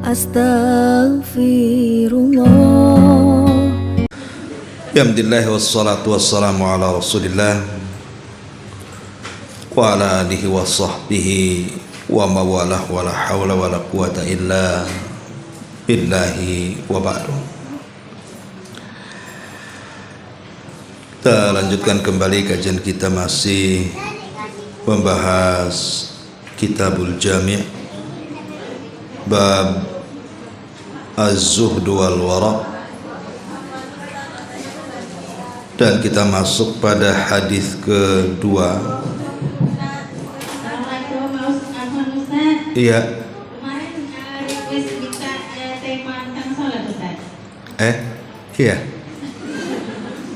Astaghfirullah. Alhamdulillah wassalatu wassalamu ala rasulillah wa ala alihi wa sahbihi wa mawalah wa la hawla wa la quwata illa billahi wa ba'du. Kita lanjutkan kembali kajian kita, masih membahas Kitabul Jami' bab Az-Zuhd wal Wara', dan kita masuk pada hadis kedua. Iya. Kemarin request minta tema tentang sholat, Ustaz. Iya.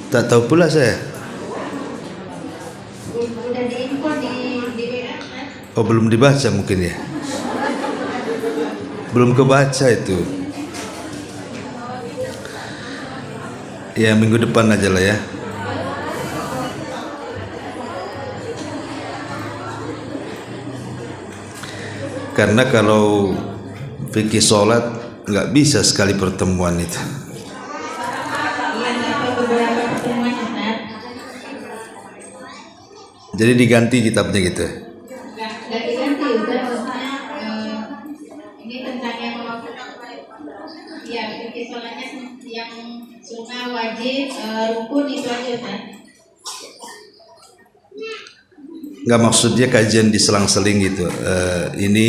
Tak tahu pula saya. Udah diinfo di WA, Ustaz. Oh, belum dibaca mungkin ya. Belum kebaca itu. Ya, minggu depan aja lah ya. Karena kalau fikih sholat nggak bisa sekali pertemuan itu. Beberapa pertemuan, Ustaz. Jadi diganti kitabnya gitu. Nggak diganti, Ustaz. Maksudnya ini tentang yang ya fikih sholatnya yang sunnah, wajib, rukun, itu aja, Ustaz. Nggak, maksudnya kajian diselang-seling gitu. Ini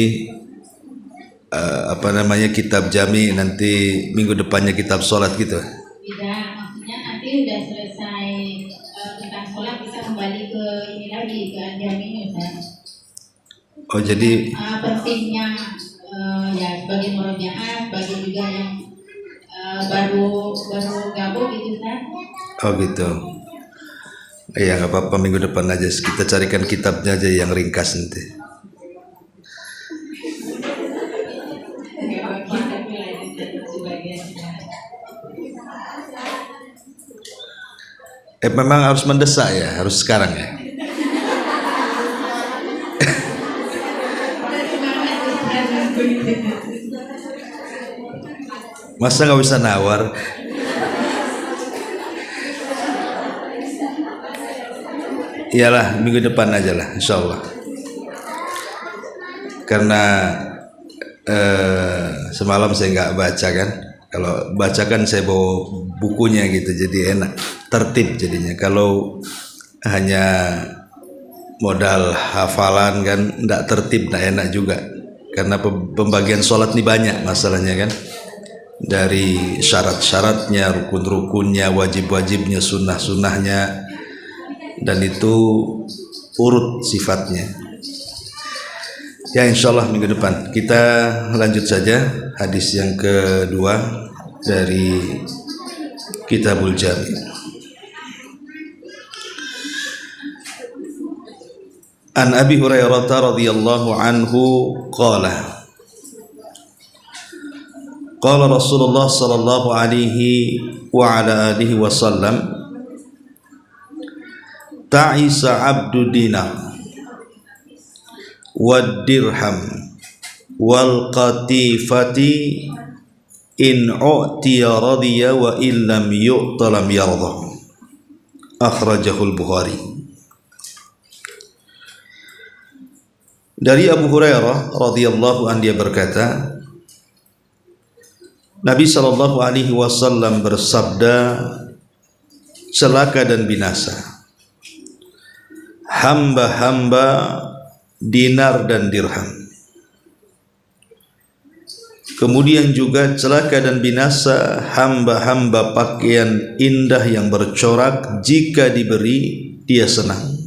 kitab jami, nanti minggu depannya kitab sholat gitu. Tidak, maksudnya nanti udah selesai tentang sholat bisa kembali ke ini lagi, ke Al-Jami, Ustaz. Oh, jadi Pentingnya ya sebagai murojaah, bagi juga yang baru gabung gitu, Ustaz. oh gitu. Ya nggak apa-apa, minggu depan aja kita carikan kitabnya aja yang ringkas nanti. Memang harus mendesak ya, harus sekarang ya. Masa nggak bisa nawar? Iyalah, minggu depan aja lah, insya Allah. Karena semalam saya nggak baca kan. Kalau baca kan saya bawa bukunya gitu, jadi enak, tertib jadinya. Kalau hanya modal hafalan kan nggak tertib, nggak enak juga. Karena pembagian sholat ini banyak masalahnya kan. Dari syarat-syaratnya, rukun-rukunnya, wajib-wajibnya, sunnah-sunnahnya, dan itu urut sifatnya. Ya, insya Allah minggu depan kita lanjut saja hadis yang kedua dari Kitabul Jami'. An Abi Hurairah radhiyallahu anhu qala qala Rasulullah sallallahu alaihi wa ala alihi wasallam, ta'isa abdu dinar wad dirham wal qatifati in u'tiya radiya wa illam yu'ta lam yardah. Akhrajahul Bukhari. Dari Abu Hurairah radhiyallahu anhu, dia berkata, Nabi sallallahu alaihi wasallam bersabda, celaka dan binasa hamba-hamba dinar dan dirham. Kemudian juga celaka dan binasa hamba-hamba pakaian indah yang bercorak, jika diberi dia senang,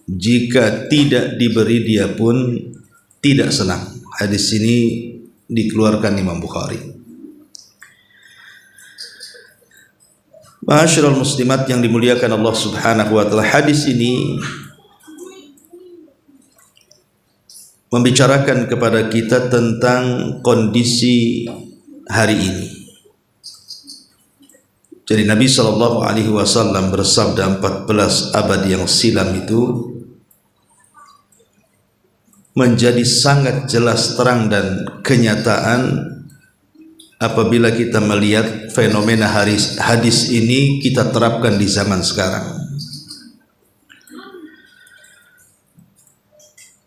jika tidak diberi dia pun tidak senang. Hadis ini dikeluarkan Imam Bukhari. Ma'asyiral muslimat yang dimuliakan Allah Subhanahu wa taala, hadis ini membicarakan kepada kita tentang kondisi hari ini. Jadi Nabi Shallallahu Alaihi Wasallam bersabda 14 abad yang silam itu menjadi sangat jelas terang dan kenyataan apabila kita melihat fenomena hadis ini kita terapkan di zaman sekarang.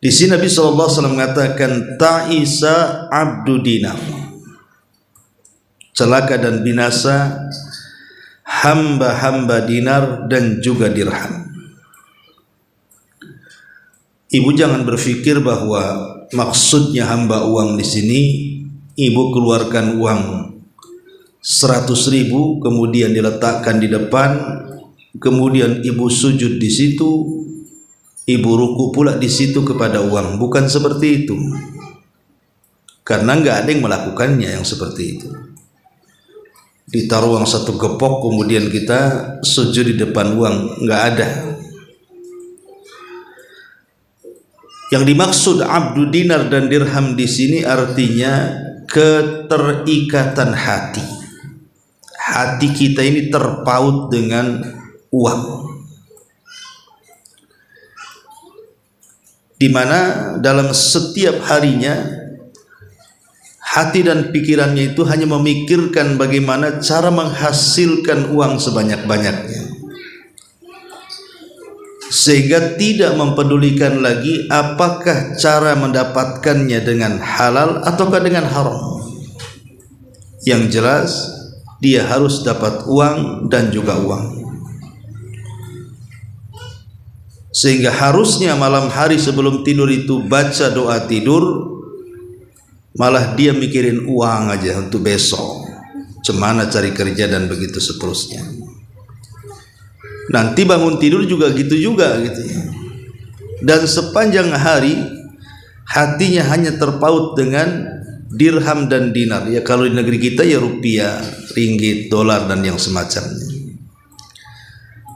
Di sini Nabi SAW mengatakan ta'isa abdu dinar, celaka dan binasa hamba-hamba dinar dan juga dirham. Ibu jangan berpikir bahwa maksudnya hamba uang di sini ibu keluarkan uang 100.000 kemudian diletakkan di depan, kemudian ibu sujud di situ, ibu ruku pula di situ kepada uang. Bukan seperti itu, karena nggak ada yang melakukannya yang seperti itu. Ditaruh uang satu gepok kemudian kita sujud di depan uang, nggak ada. Yang dimaksud abdu dinar dan dirham di sini artinya keterikatan hati. Hati kita ini terpaut dengan uang, di mana dalam setiap harinya hati dan pikirannya itu hanya memikirkan bagaimana cara menghasilkan uang sebanyak-banyaknya, sehingga tidak mempedulikan lagi apakah cara mendapatkannya dengan halal ataukah dengan haram. Yang jelas dia harus dapat uang dan juga uang. Sehingga harusnya malam hari sebelum tidur itu baca doa tidur, malah dia mikirin uang aja untuk besok, cemana cari kerja dan begitu seterusnya. Nanti bangun tidur juga gitu juga gitu ya. Dan sepanjang hari hatinya hanya terpaut dengan dirham dan dinar. Ya kalau di negeri kita ya rupiah, ringgit, dolar dan yang semacamnya.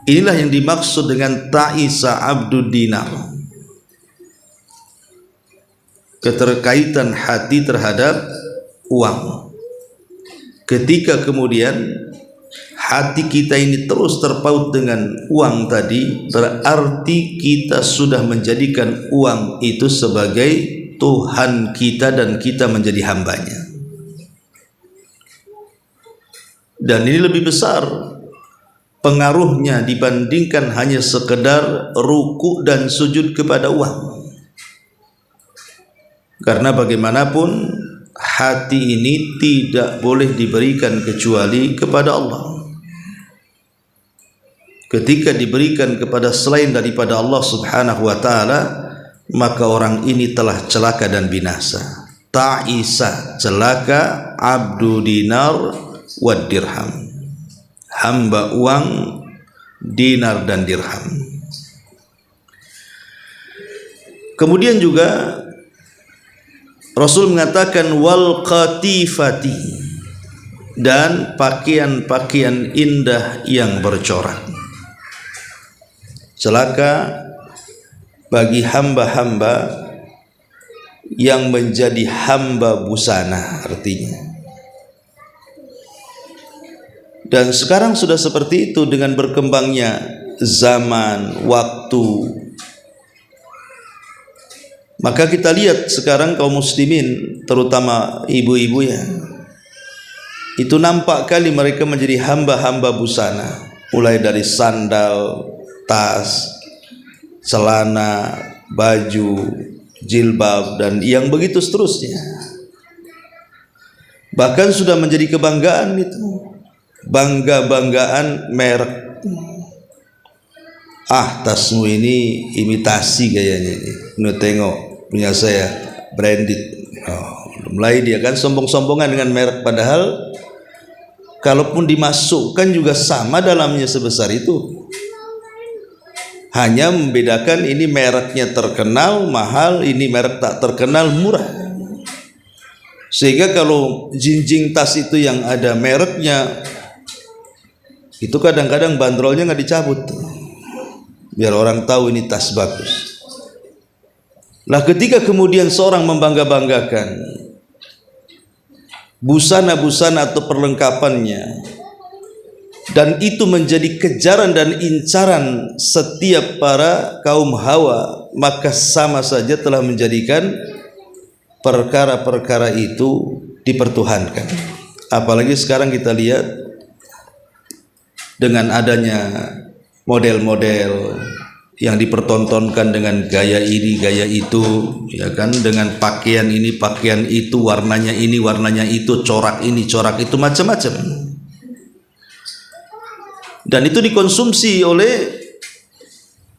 Inilah yang dimaksud dengan ta'isa abdu dinar. Keterkaitan hati terhadap uang. Ketika kemudian hati kita ini terus terpaut dengan uang tadi, berarti kita sudah menjadikan uang itu sebagai Tuhan kita dan kita menjadi hambanya. Dan ini lebih besar pengaruhnya dibandingkan hanya sekedar ruku dan sujud kepada uang. Karena bagaimanapun hati ini tidak boleh diberikan kecuali kepada Allah. Ketika diberikan kepada selain daripada Allah Subhanahu wa ta'ala, maka orang ini telah celaka dan binasa. Ta'isa, celaka, abdu dinar wa dirham, hamba uang, dinar dan dirham. Kemudian juga Rasul mengatakan wal qatifati, dan pakaian-pakaian indah yang bercorak. Celaka bagi hamba-hamba yang menjadi hamba busana artinya. Dan sekarang sudah seperti itu dengan berkembangnya zaman, waktu. Maka kita lihat sekarang kaum muslimin, terutama ibu-ibu ya, itu nampak kali mereka menjadi hamba-hamba busana. Mulai dari sandal, tas, celana, baju, jilbab dan yang begitu seterusnya. Bahkan sudah menjadi kebanggaan itu, bangga-banggaan merek. Ah, tasmu ini imitasi gayanya ini. Nu tengok punya saya branded. Mulai dia kan sombong-sombongan dengan merek, padahal kalaupun dimasukkan juga sama dalamnya sebesar itu. Hanya membedakan ini mereknya terkenal mahal, ini merek tak terkenal murah. Sehingga kalau jinjing tas itu yang ada mereknya, itu kadang-kadang bandrolnya nggak dicabut, biar orang tahu ini tas bagus. Nah, ketika kemudian seorang membangga-banggakan busana-busana atau perlengkapannya, dan itu menjadi kejaran dan incaran setiap para kaum hawa, maka sama saja telah menjadikan perkara-perkara itu dipertuhankan. Apalagi sekarang kita lihat dengan adanya model-model yang dipertontonkan dengan gaya ini, gaya itu, ya kan, dengan pakaian ini, pakaian itu, warnanya ini, warnanya itu, corak ini, corak itu, macam-macam. Dan itu dikonsumsi oleh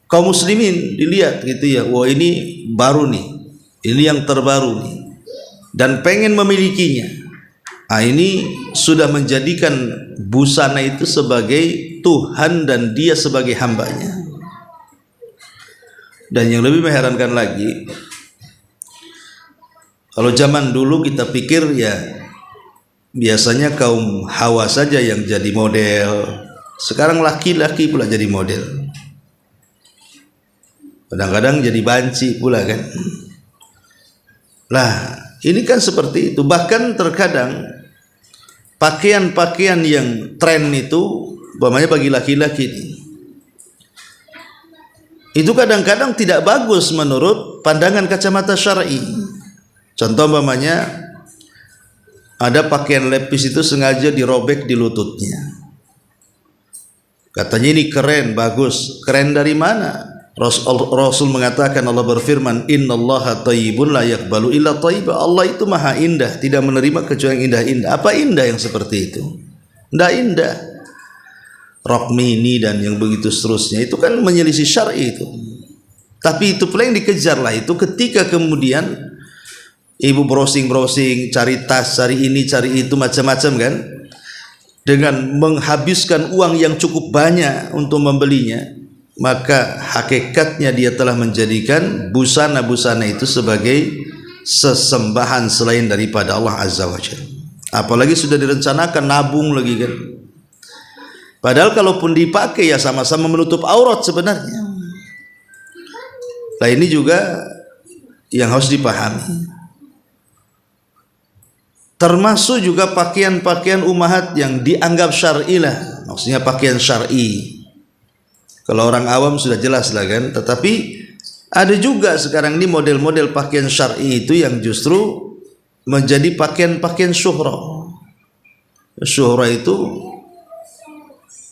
kaum muslimin, dilihat gitu ya, wah ini baru nih, ini yang terbaru nih, dan pengen memilikinya. Nah, ini sudah menjadikan busana itu sebagai Tuhan dan dia sebagai hambanya. Dan yang lebih mengherankan lagi, kalau zaman dulu kita pikir ya biasanya kaum Hawa saja yang jadi model, sekarang laki-laki pula jadi model, kadang-kadang jadi banci pula kan. Lah ini kan seperti itu. Bahkan terkadang pakaian-pakaian yang tren itu, umpamanya bagi laki-laki itu kadang-kadang tidak bagus menurut pandangan kacamata syar'i. Contoh umpamanya ada pakaian lepis itu sengaja dirobek di lututnya, katanya ini keren, bagus. Keren dari mana? Rasul mengatakan, Allah berfirman, innallaha thayyibun la yaqbalu illa thayyiba. Allah itu maha indah, tidak menerima kecuali yang indah-indah. Apa indah yang seperti itu? Tidak indah. Rok mini dan yang begitu seterusnya itu kan menyelisih syar'i itu. Tapi itu pula yang dikejar lah itu, ketika kemudian ibu browsing-browsing, cari tas, cari ini, cari itu, macam-macam kan, dengan menghabiskan uang yang cukup banyak untuk membelinya, maka hakikatnya dia telah menjadikan busana-busana itu sebagai sesembahan selain daripada Allah Azza wa Jalla. Apalagi sudah direncanakan nabung lagi kan. Padahal kalaupun dipakai ya sama-sama menutup aurat sebenarnya. Nah ini juga yang harus dipahami. Termasuk juga pakaian-pakaian ummahat yang dianggap syar'i lah, maksudnya pakaian syar'i. Kalau orang awam sudah jelas lah kan. Tetapi ada juga sekarang ini model-model pakaian syar'i itu yang justru menjadi pakaian-pakaian syuhrah. Syuhrah itu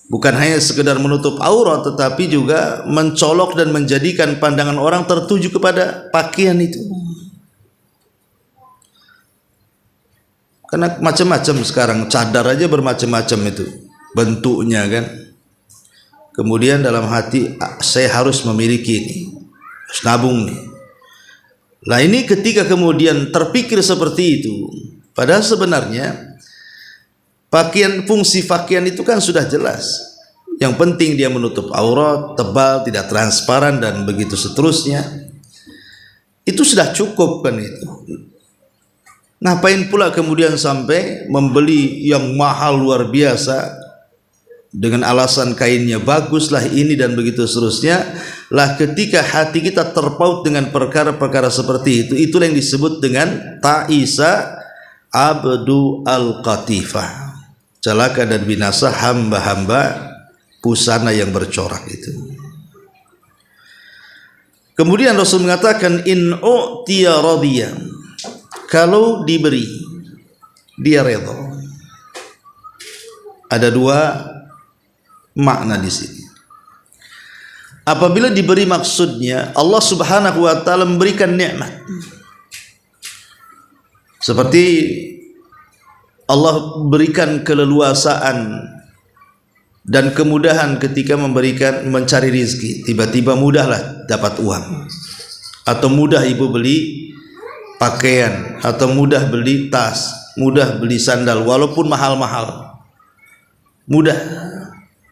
bukan hanya sekedar menutup aurat, tetapi juga mencolok dan menjadikan pandangan orang tertuju kepada pakaian itu. Karena macam-macam sekarang, cadar aja bermacam-macam itu bentuknya kan. Kemudian dalam hati, saya harus memiliki ini, harus nabung nih. Nah ini ketika kemudian terpikir seperti itu, padahal sebenarnya pakaian, fungsi pakaian itu kan sudah jelas. Yang penting dia menutup aurat, tebal, tidak transparan dan begitu seterusnya. Itu sudah cukup kan itu. Ngapain pula kemudian sampai membeli yang mahal luar biasa dengan alasan kainnya baguslah ini dan begitu seterusnya. Lah ketika hati kita terpaut dengan perkara-perkara seperti itu, itulah yang disebut dengan ta'isa abdu al-qatifah. Celaka dan binasa hamba-hamba busana yang bercorak itu. Kemudian Rasul mengatakan, in u'tiya radiya, kalau diberi dia redha. Ada dua makna di sini. Apabila diberi, maksudnya Allah Subhanahu wa taala memberikan nikmat. Seperti Allah berikan keleluasaan dan kemudahan ketika mencari rizki. Tiba-tiba mudahlah dapat uang, atau mudah ibu beli pakaian, atau mudah beli tas, mudah beli sandal walaupun mahal-mahal. Mudah.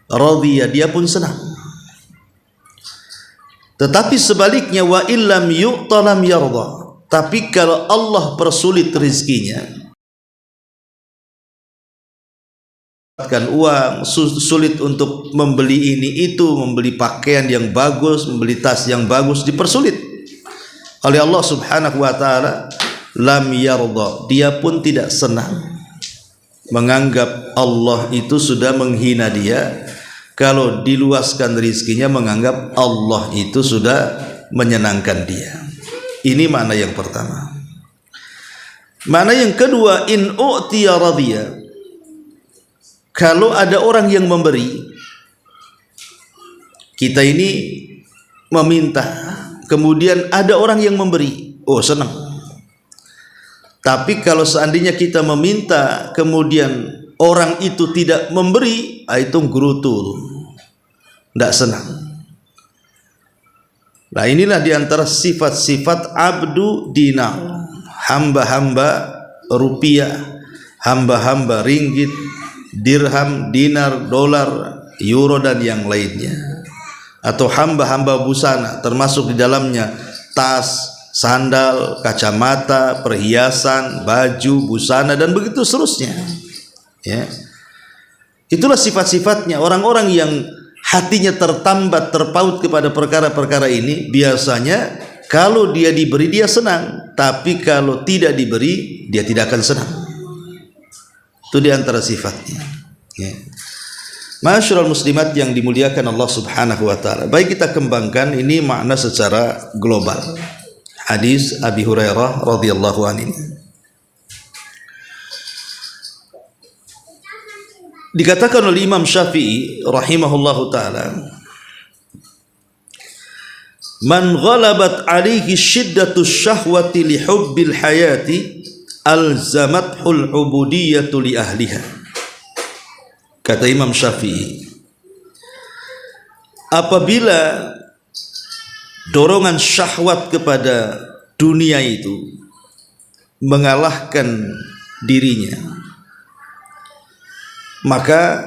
Radhiya, dia pun senang. Tetapi sebaliknya, wa illam yu'ta lam yarda. Tapi kalau Allah persulit rizkinya, uang, sulit untuk membeli ini itu, membeli pakaian yang bagus, membeli tas yang bagus, dipersulit oleh Allah Subhanahu wa taala, lam yarda, dia pun tidak senang, menganggap Allah itu sudah menghina dia. Kalau diluaskan rizkinya, menganggap Allah itu sudah menyenangkan dia. Ini makna yang pertama. Makna yang kedua, in u'tiya radhiya, kalau ada orang yang memberi, kita ini meminta, kemudian ada orang yang memberi, oh senang. Tapi kalau seandainya kita meminta, kemudian orang itu tidak memberi, itu gerutu, tidak senang. Nah inilah diantara sifat-sifat abdu dinar, hamba-hamba rupiah, hamba-hamba ringgit, dirham, dinar, dolar, euro dan yang lainnya, atau hamba-hamba busana, termasuk di dalamnya tas, sandal, kacamata, perhiasan, baju, busana dan begitu seterusnya. Ya. Itulah sifat-sifatnya orang-orang yang hatinya tertambat, terpaut kepada perkara-perkara ini. Biasanya kalau dia diberi dia senang, tapi kalau tidak diberi dia tidak akan senang. Itu diantara sifatnya. Ya. Masyarul muslimat yang dimuliakan Allah subhanahu wa ta'ala, baik kita kembangkan ini makna secara global. Hadis Abi Hurairah radhiyallahu anhu. Dikatakan oleh Imam Syafi'i rahimahullahu ta'ala, man ghalabat alaihi syiddatu syahwati li hubbil hayati alzamathul ubudiyatu li ahliha. Kata Imam Syafi'i, apabila dorongan syahwat kepada dunia itu mengalahkan dirinya, maka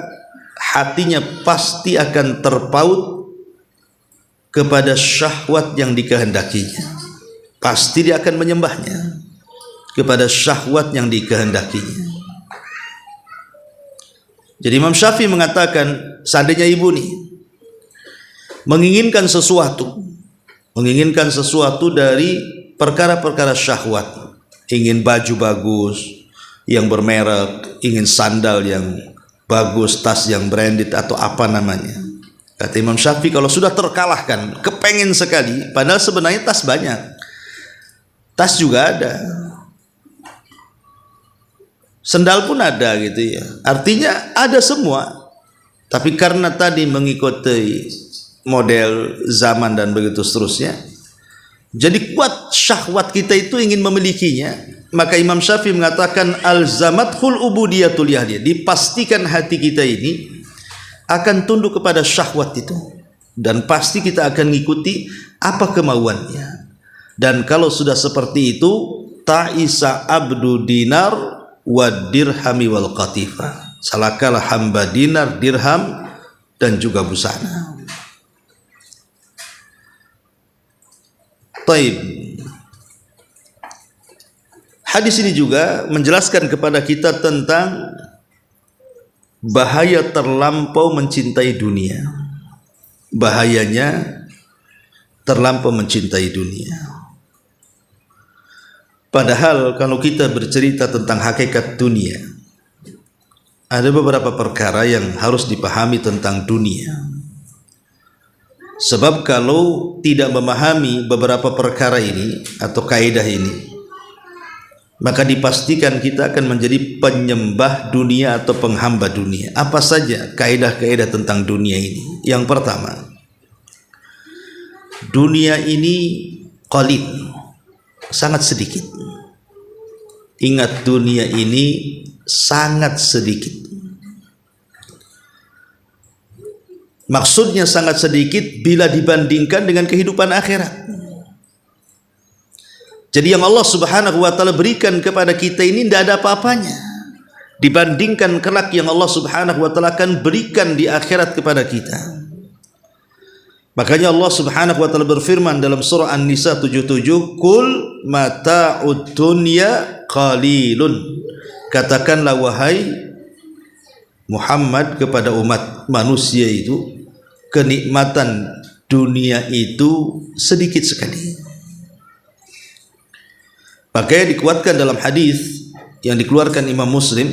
hatinya pasti akan terpaut kepada syahwat yang dikehendakinya. Pasti dia akan menyembahnya kepada syahwat yang dikehendakinya. Jadi Imam Syafi'i mengatakan, seandainya ibu nih menginginkan sesuatu dari perkara-perkara syahwat, ingin baju bagus yang bermerek, ingin sandal yang bagus, tas yang branded atau apa namanya. Kata Imam Syafi'i, kalau sudah terkalahkan, kepengen sekali, padahal sebenarnya tas banyak, tas juga ada, sendal pun ada gitu ya. Artinya ada semua. Tapi karena tadi mengikuti model zaman dan begitu seterusnya, jadi kuat syahwat kita itu ingin memilikinya. Maka Imam Syafi'i mengatakan alzamathul ubudiyatul liahliya, dipastikan hati kita ini akan tunduk kepada syahwat itu, dan pasti kita akan mengikuti apa kemauannya. Dan kalau sudah seperti itu, ta'isa abdu dinar wa dirhami wal qatifa, salakalah hamba dinar, dirham dan juga busana. Taib. Hadis ini juga menjelaskan kepada kita tentang bahaya terlampau mencintai dunia. Bahayanya terlampau mencintai dunia. Padahal kalau kita bercerita tentang hakikat dunia, ada beberapa perkara yang harus dipahami tentang dunia. Sebab kalau tidak memahami beberapa perkara ini atau kaidah ini, maka dipastikan kita akan menjadi penyembah dunia atau penghamba dunia. Apa saja kaidah-kaidah tentang dunia ini? Yang pertama, dunia ini qalil, sangat sedikit. Ingat, dunia ini sangat sedikit. Maksudnya sangat sedikit bila dibandingkan dengan kehidupan akhirat. Jadi yang Allah subhanahu wa ta'ala berikan kepada kita ini tidak ada apa-apanya dibandingkan kelak yang Allah subhanahu wa ta'ala akan berikan di akhirat kepada kita. Makanya Allah subhanahu wa ta'ala berfirman dalam surah An-Nisa 77, Qul mata'ud dunya qalilun. Katakanlah wahai Muhammad kepada umat manusia itu, kenikmatan dunia itu sedikit sekali. Makanya dikuatkan dalam hadis yang dikeluarkan Imam Muslim,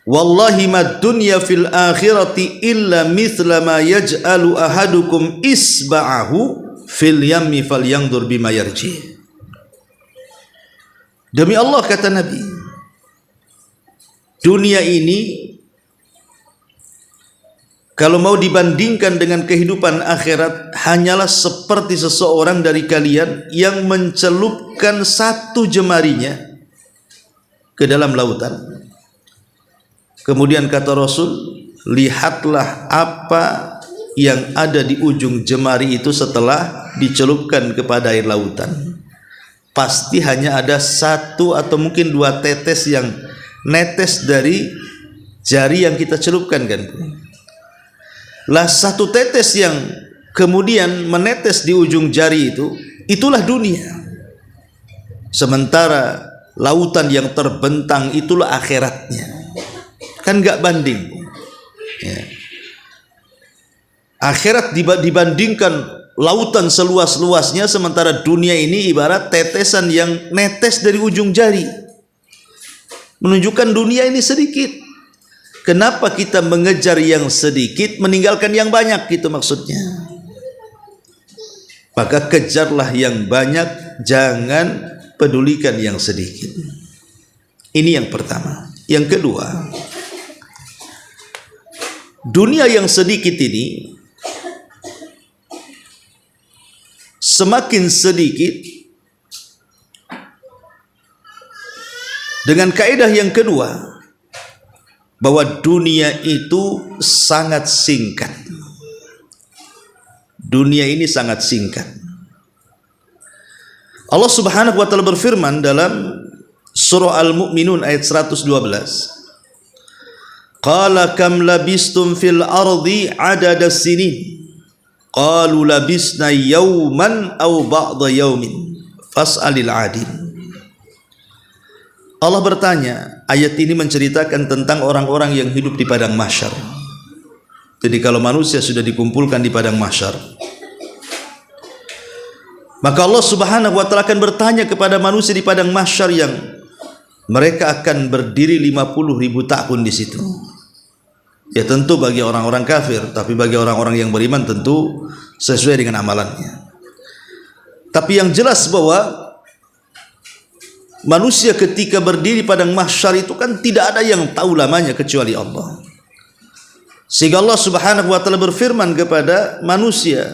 wallahi mad dunya fil akhirati illa mithla ma yaj'alu ahadukum isba'ahu fil yammi falyanzur bima yarji. Demi Allah, kata Nabi, dunia ini kalau mau dibandingkan dengan kehidupan akhirat, hanyalah seperti seseorang dari kalian yang mencelupkan satu jemarinya ke dalam lautan. Kemudian kata Rasul, lihatlah apa yang ada di ujung jemari itu setelah dicelupkan kepada air lautan. Pasti hanya ada satu atau mungkin dua tetes yang netes dari jari yang kita celupkan kan. Lah satu tetes yang kemudian menetes di ujung jari itu, itulah dunia. Sementara lautan yang terbentang itulah akhiratnya. Kan gak banding ya. Akhirat dibandingkan lautan seluas-luasnya, sementara dunia ini ibarat tetesan yang netes dari ujung jari, menunjukkan dunia ini sedikit. Kenapa kita mengejar yang sedikit meninggalkan yang banyak, gitu maksudnya. Maka kejarlah yang banyak, jangan pedulikan yang sedikit. Ini yang pertama. Yang kedua, dunia yang sedikit ini semakin sedikit dengan kaidah yang kedua, bahwa dunia itu sangat singkat. Dunia ini sangat singkat. Allah Subhanahu wa taala berfirman dalam surah Al-Mu'minun ayat 112. Qala kam labistum fil ardi adada sinin. Qalu labisna yawman aw ba'da yawmin fas'alil adin. Allah bertanya, ayat ini menceritakan tentang orang-orang yang hidup di padang mahsyar. Jadi kalau manusia sudah dikumpulkan di padang mahsyar, maka Allah Subhanahu wa taala akan bertanya kepada manusia di padang mahsyar yang mereka akan berdiri 50.000 tahun di situ. Ya tentu bagi orang-orang kafir, tapi bagi orang-orang yang beriman tentu sesuai dengan amalannya. Tapi yang jelas bahwa manusia ketika berdiri padang mahsyar itu kan tidak ada yang tahu lamanya kecuali Allah. Sehingga Allah Subhanahu wa taala berfirman kepada manusia,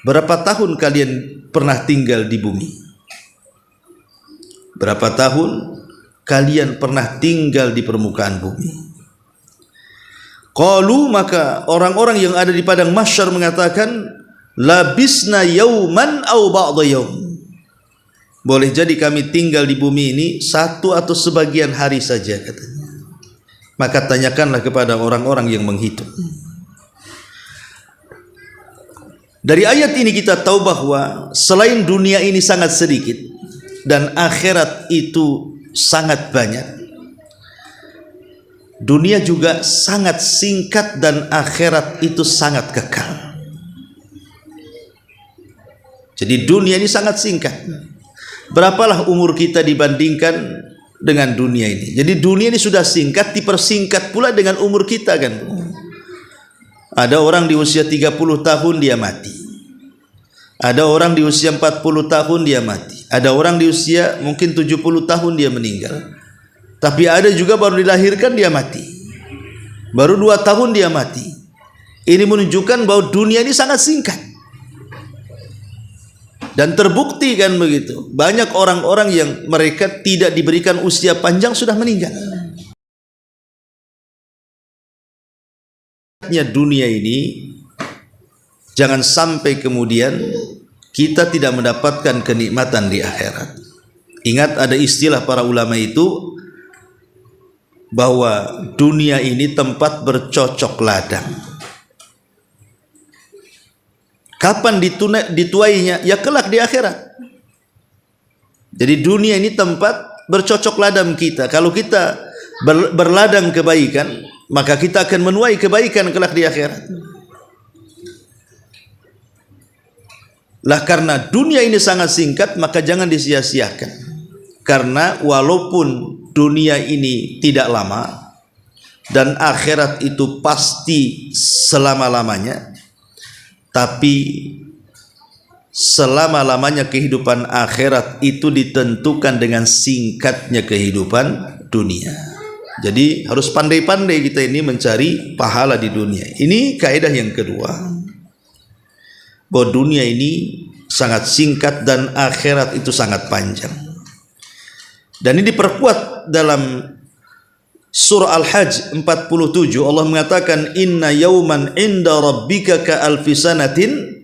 berapa tahun kalian pernah tinggal di bumi? Berapa tahun kalian pernah tinggal di permukaan bumi? Qalu, maka orang-orang yang ada di padang mahsyar mengatakan, labisna yauman aw ba'da yaum. Boleh jadi kami tinggal di bumi ini satu atau sebagian hari saja, katanya. Maka tanyakanlah kepada orang-orang yang menghitung. Dari ayat ini kita tahu bahwa selain dunia ini sangat sedikit dan akhirat itu sangat banyak, dunia juga sangat singkat dan akhirat itu sangat kekal. Jadi dunia ini sangat singkat. Berapalah umur kita dibandingkan dengan dunia ini? Jadi dunia ini sudah singkat, dipersingkat pula dengan umur kita kan. Ada orang di usia 30 tahun dia mati. Ada orang di usia 40 tahun dia mati. Ada orang di usia mungkin 70 tahun dia meninggal. Tapi ada juga baru dilahirkan dia mati. Baru 2 tahun dia mati. Ini menunjukkan bahwa dunia ini sangat singkat. Dan terbukti kan begitu, banyak orang-orang yang mereka tidak diberikan usia panjang sudah meninggal. Dunia ini jangan sampai kemudian kita tidak mendapatkan kenikmatan di akhirat. Ingat ada istilah para ulama itu, bahwa dunia ini tempat bercocok ladang. Kapan dituainya? Ya kelak di akhirat. Jadi dunia ini tempat bercocok ladang kita. Kalau kita berladang kebaikan, maka kita akan menuai kebaikan kelak di akhirat. Lah karena dunia ini sangat singkat, maka jangan disia-siakan. Karena walaupun dunia ini tidak lama dan akhirat itu pasti selama-lamanya, tapi selama-lamanya kehidupan akhirat itu ditentukan dengan singkatnya kehidupan dunia. Jadi harus pandai-pandai kita ini mencari pahala di dunia. Ini kaidah yang kedua, bahwa dunia ini sangat singkat dan akhirat itu sangat panjang. Dan ini diperkuat dalam surah Al-Hajj 47. Allah mengatakan, inna yauman inda rabbika ka alfi sanatin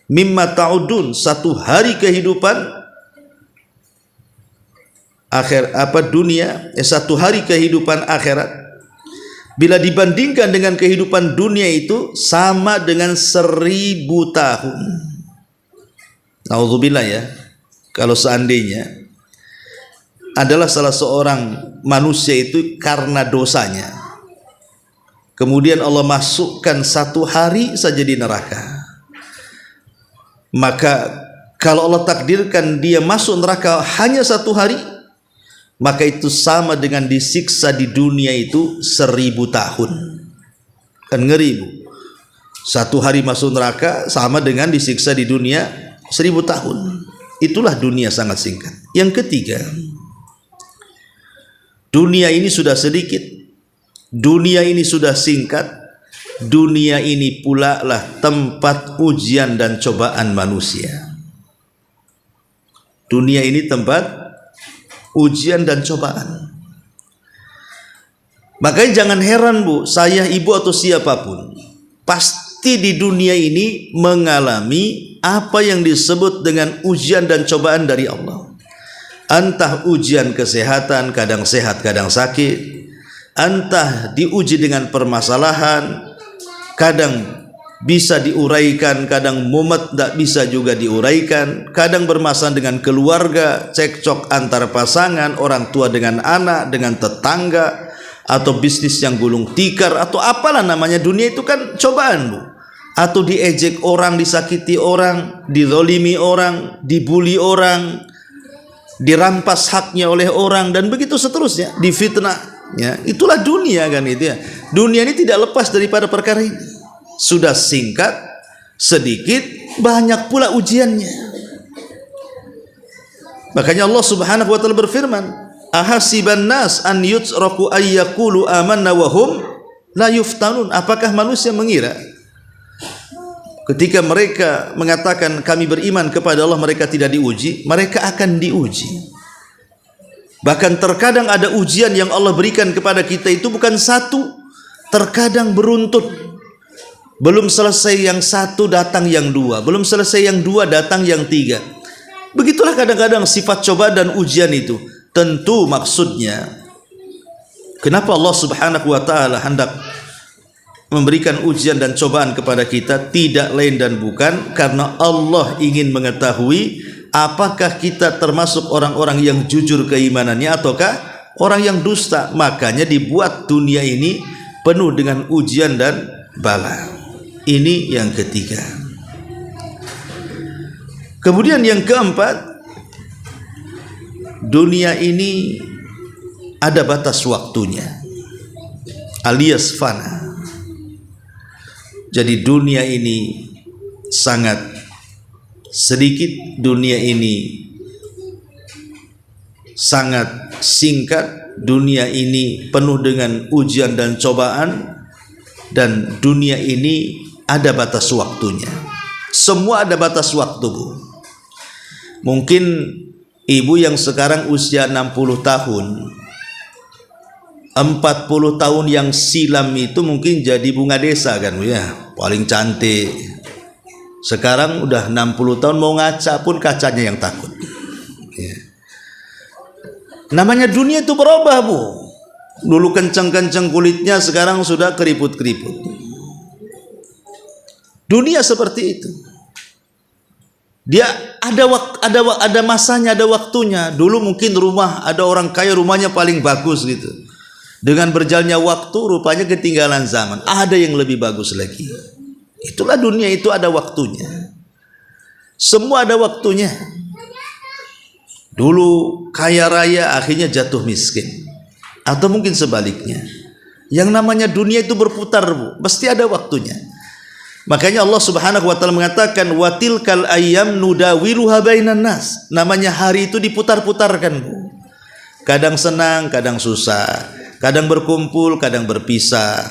mimma ta'udun. Satu hari kehidupan satu hari kehidupan akhirat bila dibandingkan dengan kehidupan dunia itu sama dengan 1000 tahun. Nauzubillah ya, kalau seandainya adalah salah seorang manusia itu karena dosanya, kemudian Allah masukkan satu hari saja di neraka, maka kalau Allah takdirkan dia masuk neraka hanya satu hari, maka itu sama dengan disiksa di dunia itu 1000 tahun. Kan ngeri bu, satu hari masuk neraka sama dengan disiksa di dunia 1000 tahun. Itulah dunia sangat singkat. Yang ketiga, dunia ini sudah sedikit, dunia ini sudah singkat, dunia ini pula lah tempat ujian dan cobaan manusia. Dunia ini tempat ujian dan cobaan. Makanya jangan heran bu, saya, ibu atau siapapun pasti di dunia ini mengalami apa yang disebut dengan ujian dan cobaan dari Allah. Entah ujian kesehatan, kadang sehat kadang sakit, entah diuji dengan permasalahan, kadang bisa diuraikan, kadang mumet tidak bisa juga diuraikan, kadang bermasalah dengan keluarga, cekcok antar pasangan, orang tua dengan anak, dengan tetangga, atau bisnis yang gulung tikar, atau apalah namanya. Dunia itu kan cobaan bu, atau diejek orang, disakiti orang, dizolimi orang, dibuli orang, dirampas haknya oleh orang, dan begitu seterusnya, difitnah ya. Itulah dunia kan itu ya. Dunia ini tidak lepas daripada perkara ini. Sudah singkat, sedikit, banyak pula ujiannya. Makanya Allah Subhanahu wa taala berfirman, ahasiban nas an yutraku ayyaqulu amanna wa hum la yuftanun. Apakah manusia mengira ketika mereka mengatakan kami beriman kepada Allah, mereka tidak diuji? Mereka akan diuji. Bahkan terkadang ada ujian yang Allah berikan kepada kita itu bukan satu, terkadang beruntun. Belum selesai yang satu datang yang dua, belum selesai yang dua datang yang tiga. Begitulah kadang-kadang sifat coba dan ujian itu. Tentu maksudnya, kenapa Allah Subhanahu wa taala hendak memberikan ujian dan cobaan kepada kita, tidak lain dan bukan karena Allah ingin mengetahui apakah kita termasuk orang-orang yang jujur keimanannya ataukah orang yang dusta. Makanya dibuat dunia ini penuh dengan ujian dan bala. Ini yang ketiga. Kemudian yang keempat, dunia ini ada batas waktunya, alias fana. Jadi dunia ini sangat sedikit, dunia ini sangat singkat, dunia ini penuh dengan ujian dan cobaan, dan dunia ini ada batas waktunya. Semua ada batas waktu bu. Mungkin ibu yang sekarang usia 60 tahun, 40 tahun yang silam itu mungkin jadi bunga desa kan bu ya, paling cantik. Sekarang udah 60 tahun mau ngaca pun kacanya yang takut ya. Namanya dunia itu berubah bu. Dulu kenceng-kenceng kulitnya, sekarang sudah keriput-keriput. Dunia seperti itu. Dia ada masanya, ada waktunya. Dulu mungkin rumah ada orang kaya, rumahnya paling bagus gitu. Dengan berjalannya waktu rupanya ketinggalan zaman. Ada yang lebih bagus lagi. Itulah dunia, itu ada waktunya. Semua ada waktunya. Dulu kaya raya akhirnya jatuh miskin, atau mungkin sebaliknya. Yang namanya dunia itu berputar bu, pasti ada waktunya. Makanya Allah Subhanahu wa taala mengatakan watilkal ayyam nudawiluha bainan nas. Namanya hari itu diputar-putarkan bu. Kadang senang, kadang susah. Kadang berkumpul, kadang berpisah,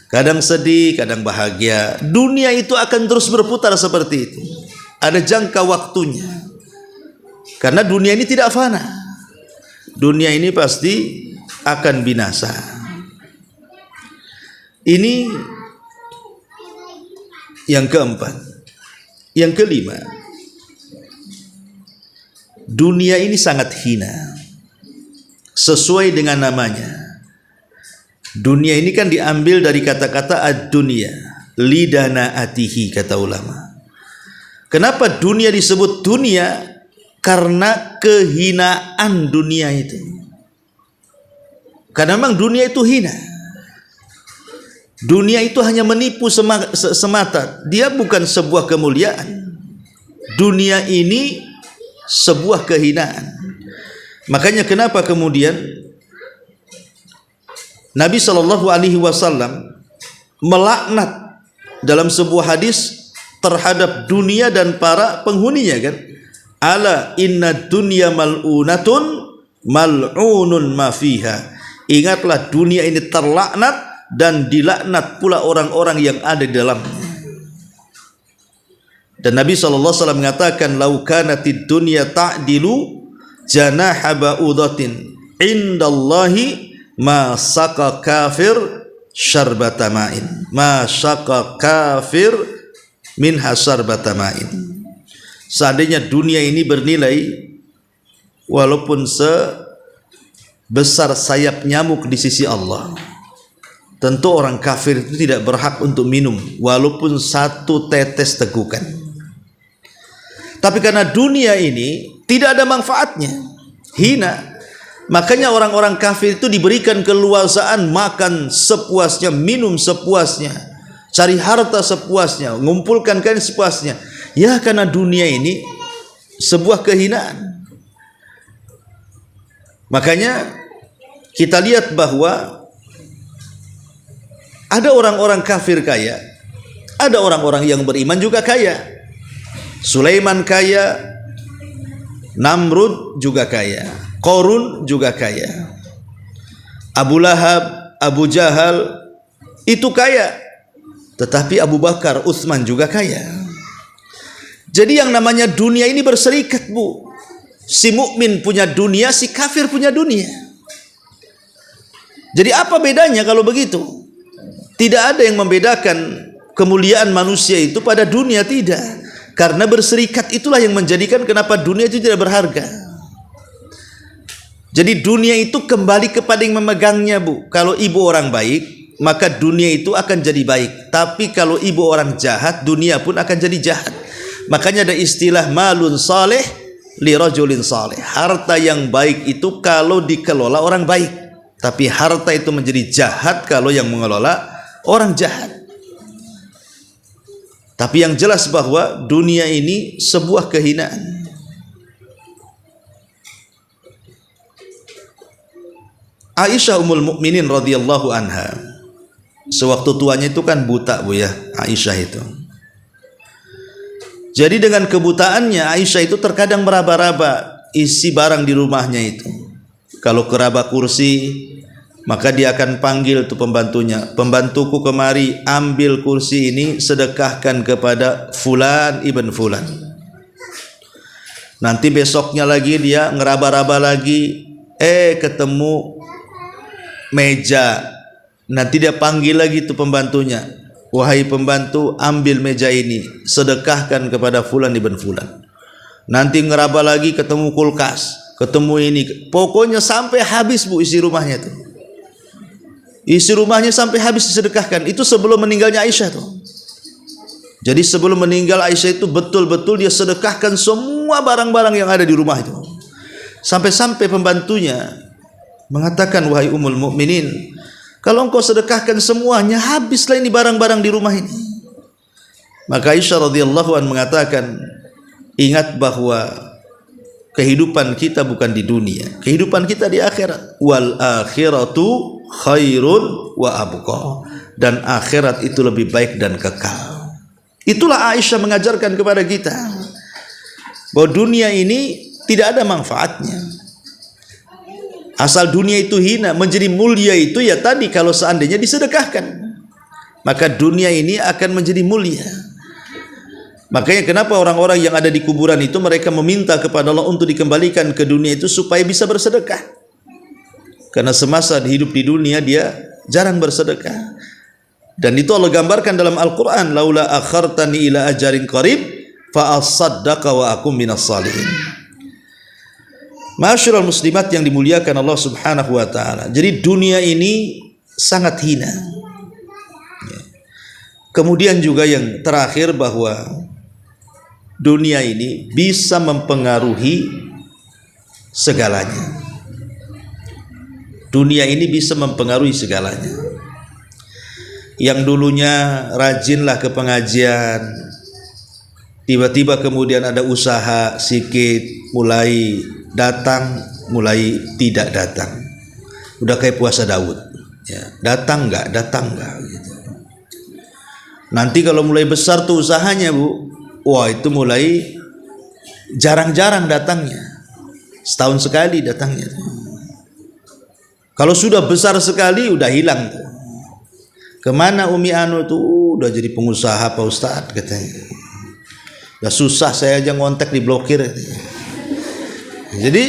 kadang sedih, kadang bahagia. Dunia itu akan terus berputar seperti itu. Ada jangka waktunya. Karena dunia ini tidak fana. Dunia ini pasti akan binasa. Ini yang keempat. Yang kelima, dunia ini sangat hina. Sesuai dengan namanya. Dunia ini kan diambil dari kata-kata ad-dunya, lidana atihi, kata ulama. Kenapa dunia disebut dunia? Karena kehinaan dunia itu. Karena memang dunia itu hina. Dunia itu hanya menipu semata. Dia bukan sebuah kemuliaan. Dunia ini sebuah kehinaan. Makanya kenapa kemudian Nabi SAW melaknat dalam sebuah hadis terhadap dunia dan para penghuninya, kan? Ala inna dunya mal'unatun mal'unun ma fiha. Ingatlah, dunia ini terlaknat dan dilaknat pula orang-orang yang ada di dalamnya. Dan Nabi SAW mengatakan, lau kanatid dunya ta'dilu janaha ba'udatin indallahi ma saqa kafir syarbata ma'in, ma saqa kafir minha syarbata ma'in. Seandainya dunia ini bernilai walaupun sebesar sayap nyamuk di sisi Allah, tentu orang kafir itu tidak berhak untuk minum walaupun satu tetes tegukan. Tapi karena dunia ini tidak ada manfaatnya, hina, makanya orang-orang kafir itu diberikan keluasaan makan sepuasnya, minum sepuasnya, cari harta sepuasnya, mengumpulkan kain sepuasnya. Ya, karena dunia ini sebuah kehinaan. Makanya kita lihat bahwa ada orang-orang kafir kaya, ada orang-orang yang beriman juga kaya. Sulaiman kaya, Namrud juga kaya, Qarun juga kaya, Abu Lahab, Abu Jahal itu kaya. Tetapi Abu Bakar, Utsman juga kaya. Jadi yang namanya dunia ini berserikat, Bu. Si mukmin punya dunia, si kafir punya dunia. Jadi apa bedanya kalau begitu? Tidak ada yang membedakan kemuliaan manusia itu pada dunia, tidak. Karena berserikat itulah yang menjadikan kenapa dunia itu tidak berharga. Jadi dunia itu kembali kepada yang memegangnya, Bu. Kalau ibu orang baik, maka dunia itu akan jadi baik. Tapi kalau ibu orang jahat, dunia pun akan jadi jahat. Makanya ada istilah malun saleh li rajulin saleh. Harta yang baik itu kalau dikelola orang baik. Tapi harta itu menjadi jahat kalau yang mengelola orang jahat. Tapi yang jelas bahwa dunia ini sebuah kehinaan. Aisyah Ummul Mukminin radhiyallahu anha, sewaktu tuanya itu kan buta, Bu, ya, Aisyah itu. Jadi dengan kebutaannya Aisyah itu terkadang meraba-raba isi barang di rumahnya itu. Kalau keraba kursi, maka dia akan panggil tuh pembantunya, pembantuku kemari, ambil kursi ini, sedekahkan kepada Fulan ibn Fulan. Nanti besoknya lagi dia ngeraba-raba lagi, ketemu meja. Nanti dia panggil lagi tuh pembantunya, wahai pembantu, ambil meja ini, sedekahkan kepada Fulan ibn Fulan. Nanti ngeraba lagi, ketemu kulkas, ketemu ini. Pokoknya sampai habis, Bu, isi rumahnya tuh. Isi rumahnya sampai habis disedekahkan. Itu sebelum meninggalnya Aisyah tuh. Jadi sebelum meninggal Aisyah itu betul-betul dia sedekahkan semua barang-barang yang ada di rumah itu. Sampai-sampai pembantunya mengatakan, wahai Ummul Mukminin, kalau engkau sedekahkan semuanya, habislah ini barang-barang di rumah ini. Maka Aisyah radhiyallahu anha mengatakan, ingat bahwa kehidupan kita bukan di dunia, kehidupan kita di akhirat. Wal akhiratu khairun wa abqa. Dan akhirat itu lebih baik dan kekal. Itulah Aisyah mengajarkan kepada kita bahwa dunia ini tidak ada manfaatnya. Asal dunia itu hina, menjadi mulia itu ya tadi kalau seandainya disedekahkan, maka dunia ini akan menjadi mulia. Makanya kenapa orang-orang yang ada di kuburan itu mereka meminta kepada Allah untuk dikembalikan ke dunia itu supaya bisa bersedekah. Karena semasa hidup di dunia dia jarang bersedekah. Dan itu Allah gambarkan dalam Al-Quran, laula akhartani ila ajarin qarib fa asaddaqa wa akum minas salihin. Ma'asyiral muslimat yang dimuliakan Allah Subhanahu wa taala. Jadi dunia ini sangat hina. Kemudian juga yang terakhir bahwa dunia ini bisa mempengaruhi segalanya. Dunia ini bisa mempengaruhi segalanya. Yang dulunya rajinlah ke pengajian, tiba-tiba kemudian ada usaha sikit, mulai datang, mulai tidak datang. Udah kayak puasa Daud, ya, datang nggak gitu. Nanti kalau mulai besar tuh usahanya Bu, wah itu mulai jarang-jarang datangnya, setahun sekali datangnya. Kalau sudah besar sekali udah hilang tuh. Kemana Umi Anu tuh? Udah jadi pengusaha Pak Ustadz katanya. Udah susah saya aja ngontek diblokir. Jadi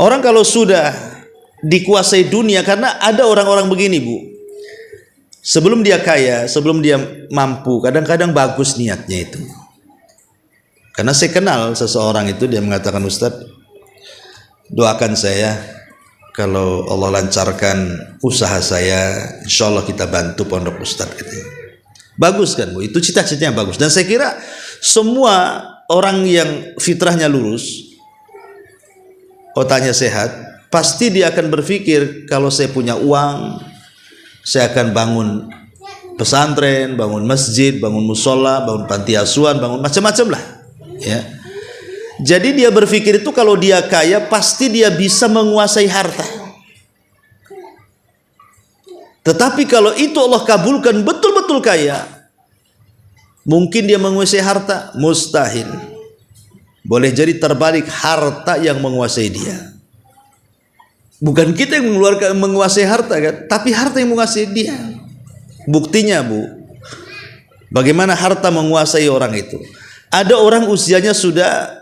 orang kalau sudah dikuasai dunia, karena ada orang-orang begini Bu, sebelum dia kaya, sebelum dia mampu, kadang-kadang bagus niatnya itu. Karena saya kenal seseorang itu, dia mengatakan, Ustadz doakan saya kalau Allah lancarkan usaha saya, insya Allah kita bantu pondok Ustadz katanya. Bagus kan Bu, itu cita-citanya bagus. Dan saya kira semua orang yang fitrahnya lurus, otaknya sehat, pasti dia akan berpikir kalau saya punya uang, saya akan bangun pesantren, bangun masjid, bangun musola, bangun panti asuhan, bangun macam-macam lah, ya. Jadi dia berpikir itu kalau dia kaya pasti dia bisa menguasai harta. Tetapi kalau itu Allah kabulkan betul-betul kaya, mungkin dia menguasai harta? Mustahil. Boleh jadi terbalik, harta yang menguasai dia. Bukan kita yang menguasai harta kan, tapi harta yang menguasai dia. Buktinya Bu, bagaimana harta menguasai orang itu. Ada orang usianya sudah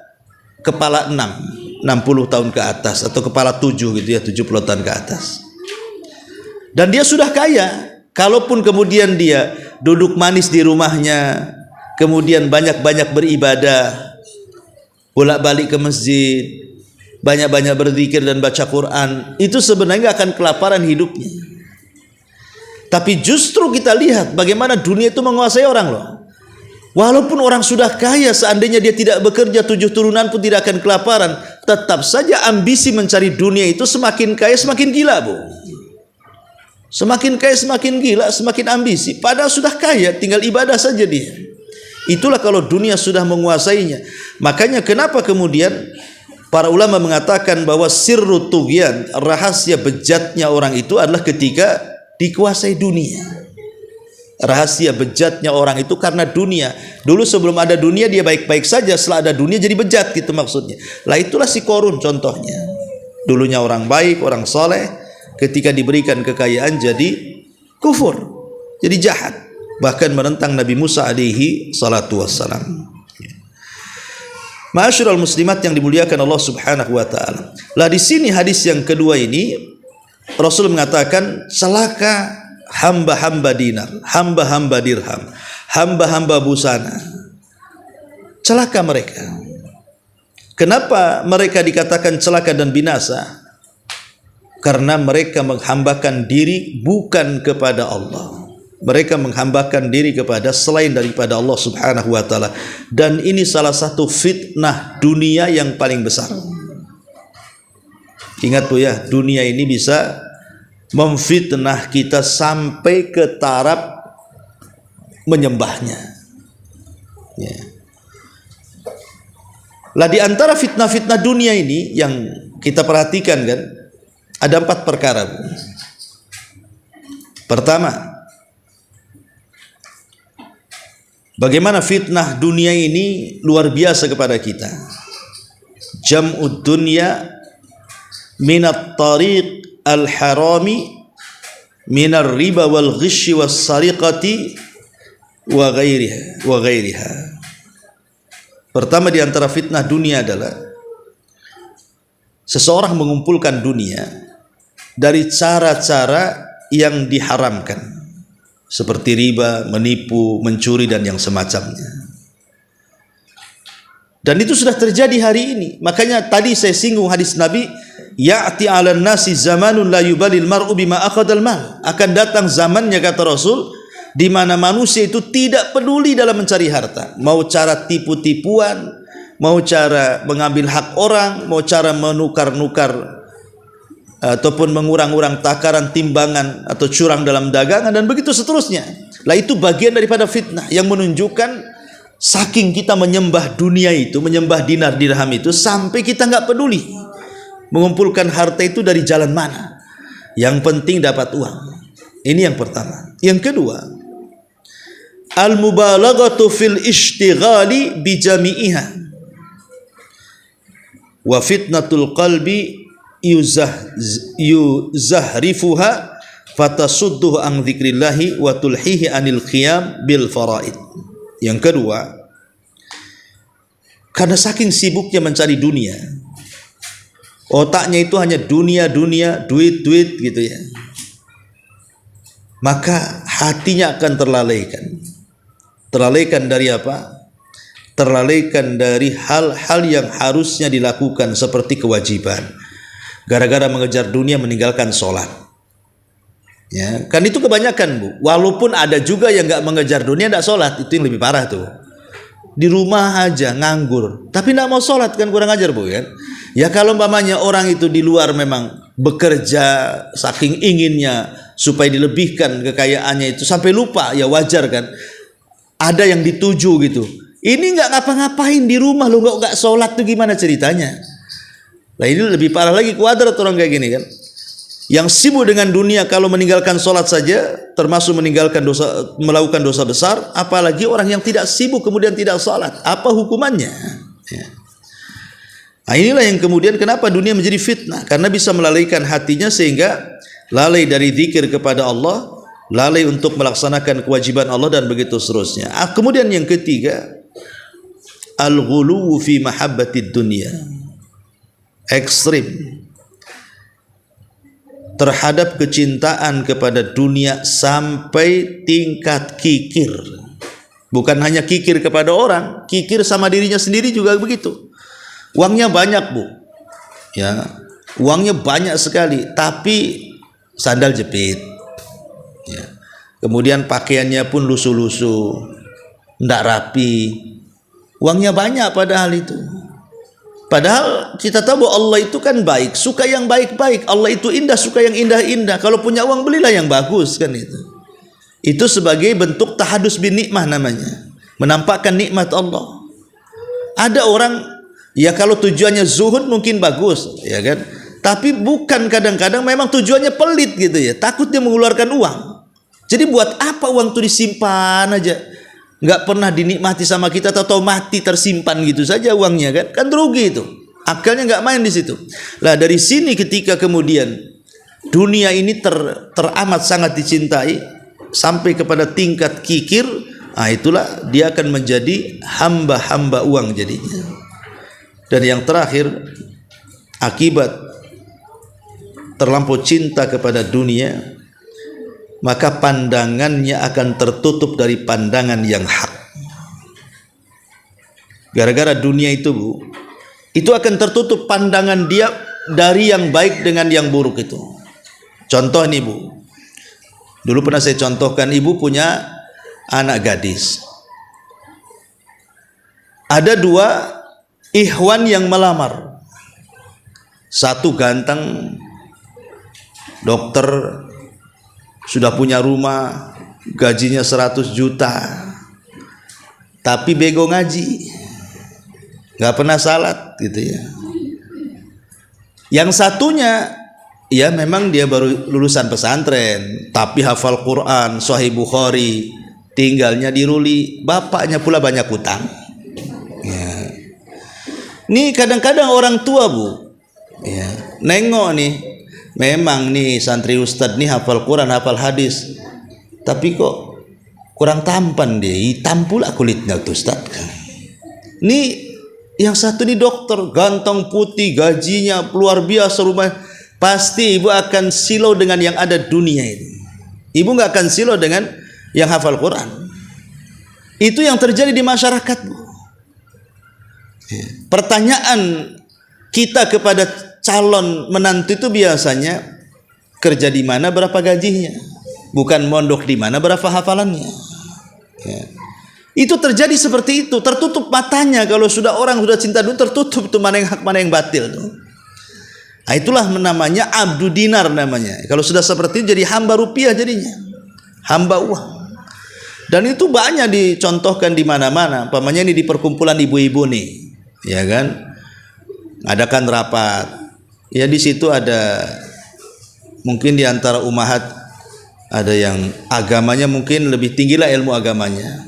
kepala 60 tahun ke atas, atau kepala 7 gitu ya, 70 tahun ke atas. Dan dia sudah kaya. Kalaupun kemudian dia duduk manis di rumahnya, kemudian banyak-banyak beribadah, bolak-balik ke masjid, banyak-banyak berzikir dan baca Quran, itu sebenarnya akan kelaparan hidupnya. Tapi justru kita lihat bagaimana dunia itu menguasai orang loh. Walaupun orang sudah kaya, seandainya dia tidak bekerja 7 turunan pun tidak akan kelaparan. Tetap saja ambisi mencari dunia itu semakin kaya semakin gila Bu. Semakin kaya semakin gila, semakin ambisi. Padahal sudah kaya, tinggal ibadah saja dia. Itulah kalau dunia sudah menguasainya. Makanya kenapa kemudian para ulama mengatakan bahwa sirru tughyan, rahasia bejatnya orang itu adalah ketika dikuasai dunia. Rahasia bejatnya orang itu karena dunia. Dulu sebelum ada dunia dia baik-baik saja, setelah ada dunia jadi bejat gitu maksudnya. Lah itulah si Korun contohnya. Dulunya orang baik, orang soleh, ketika diberikan kekayaan jadi kufur, jadi jahat, bahkan menentang Nabi Musa alaihi salatu wassalam. Ma'asyiral muslimat yang dimuliakan Allah Subhanahu wa taala. Lah di sini hadis yang kedua ini Rasul mengatakan celaka hamba-hamba dinar, hamba-hamba dirham, hamba-hamba busana. Celaka mereka. Kenapa mereka dikatakan celaka dan binasa? Karena mereka menghambakan diri bukan kepada Allah. Mereka menghambakan diri kepada selain daripada Allah Subhanahu wa taala. Dan ini salah satu fitnah dunia yang paling besar. Ingat Bu ya, dunia ini bisa memfitnah kita sampai ke taraf menyembahnya. Ya. Lah di antara fitnah-fitnah dunia ini yang kita perhatikan kan, ada 4 perkara. Pertama, bagaimana fitnah dunia ini luar biasa kepada kita. Jam'ud dunya minat tariq al-harami minar riba wal ghishi was sariqati wa ghairiha. Pertama di antara fitnah dunia adalah seseorang mengumpulkan dunia dari cara-cara yang diharamkan seperti riba, menipu, mencuri dan yang semacamnya. Dan itu sudah terjadi hari ini. Makanya tadi saya singgung hadis Nabi, ya'ti 'alan nasi zamanun la yubalil mar'u bima akhadal mal. Akan datang zamannya, kata Rasul, di mana manusia itu tidak peduli dalam mencari harta. Mau cara tipu-tipuan, mau cara mengambil hak orang, mau cara menukar-nukar ataupun mengurang-urang takaran timbangan atau curang dalam dagangan dan begitu seterusnya. Lah itu bagian daripada fitnah yang menunjukkan saking kita menyembah dunia itu, menyembah dinar dirham itu, sampai kita nggak peduli mengumpulkan harta itu dari jalan mana. Yang penting dapat uang. Ini yang pertama. Yang kedua, al-mubalaghatu fil ishtighali bi jami'iha wa fitnatul qalbi yuzahrifuha fatasudduhu an dzikrillahi wa tulhihi anil qiyam bil faraid. Yang kedua, karena saking sibuknya mencari dunia, otaknya itu hanya dunia, duit gitu ya, maka hatinya akan terlalaikan dari apa? Terlalaikan dari hal-hal yang harusnya dilakukan seperti kewajiban. Gara-gara mengejar dunia meninggalkan sholat. Ya, kan itu kebanyakan, Bu. Walaupun ada juga yang nggak mengejar dunia nggak sholat, itu yang lebih parah tuh. Di rumah aja nganggur, tapi nggak mau sholat, kan kurang ajar, Bu, kan? Ya kalau umpamanya orang itu di luar memang bekerja saking inginnya supaya dilebihkan kekayaannya itu sampai lupa, ya wajar kan? Ada yang dituju gitu. Ini nggak ngapa-ngapain di rumah, lo nggak sholat tuh gimana ceritanya? Nah ini lebih parah lagi, kuadrat orang kayak gini kan. Yang sibuk dengan dunia kalau meninggalkan sholat saja termasuk melakukan dosa besar, apalagi orang yang tidak sibuk kemudian tidak sholat, apa hukumannya? Ya. Nah inilah yang kemudian kenapa dunia menjadi fitnah, karena bisa melalaikan hatinya sehingga lalai dari zikir kepada Allah, lalai untuk melaksanakan kewajiban Allah dan begitu seterusnya. Kemudian yang ketiga, al-ghuluwu fi mahabbatid dunya, ekstrim terhadap kecintaan kepada dunia sampai tingkat kikir. Bukan hanya kikir kepada orang, kikir sama dirinya sendiri juga begitu. Uangnya banyak, Bu. Ya, uangnya banyak sekali, tapi sandal jepit. Ya. Kemudian pakaiannya pun lusuh-lusuh, ndak rapi. Uangnya banyak padahal itu. Padahal kita tahu bahwa Allah itu kan baik, suka yang baik-baik. Allah itu indah, suka yang indah-indah. Kalau punya uang belilah yang bagus kan itu. Itu sebagai bentuk tahadus bin nikmah namanya. Menampakkan nikmat Allah. Ada orang ya kalau tujuannya zuhud mungkin bagus, ya kan? Tapi bukan, kadang-kadang memang tujuannya pelit gitu ya. Takut dia mengeluarkan uang. Jadi buat apa uang itu disimpan aja? Nggak pernah dinikmati sama kita, atau mati tersimpan gitu saja uangnya kan rugi itu, akalnya nggak main di situ. Lah dari sini ketika kemudian dunia ini teramat sangat dicintai sampai kepada tingkat kikir, itulah dia akan menjadi hamba-hamba uang jadinya. Dan yang terakhir, akibat terlampau cinta kepada dunia, maka pandangannya akan tertutup dari pandangan yang hak. Gara-gara dunia itu, Bu, itu akan tertutup pandangan dia dari yang baik dengan yang buruk itu. Contoh nih, Bu. Dulu pernah saya contohkan, ibu punya anak gadis. Ada 2 ikhwan yang melamar. Satu ganteng, dokter, sudah punya rumah, gajinya 100 juta, tapi bego ngaji, nggak pernah salat gitu ya. Yang satunya ya memang dia baru lulusan pesantren, tapi hafal Quran, Sahih Bukhari, tinggalnya di Ruli, bapaknya pula banyak utang. Ya. Nih kadang-kadang orang tua, Bu, ya, nengok nih, memang nih santri ustadz nih hafal Quran, hafal hadis, tapi kok kurang tampan dia, hitam pula kulitnya tuh ustadz. Nih yang satu nih dokter, ganteng putih, gajinya luar biasa, rumah, pasti ibu akan silau dengan yang ada dunia ini. Ibu nggak akan silau dengan yang hafal Quran. Itu yang terjadi di masyarakat, Bu. Pertanyaan kita kepada calon menantu itu biasanya kerja di mana, berapa gajinya, bukan mondok di mana, berapa hafalannya. Ya. Itu terjadi seperti itu, tertutup matanya. Kalau sudah orang sudah cinta dunia, tertutup itu mana yang hak, mana yang batil tuh. Nah, itulah namanya abdu dinar namanya. Kalau sudah seperti itu jadi hamba rupiah jadinya, hamba uang. Dan itu banyak dicontohkan di mana-mana. Umpamanya ini di perkumpulan ibu-ibu nih, ya kan? Adakan rapat. Ya di situ ada mungkin di antara umahat ada yang agamanya mungkin lebih tinggi lah ilmu agamanya.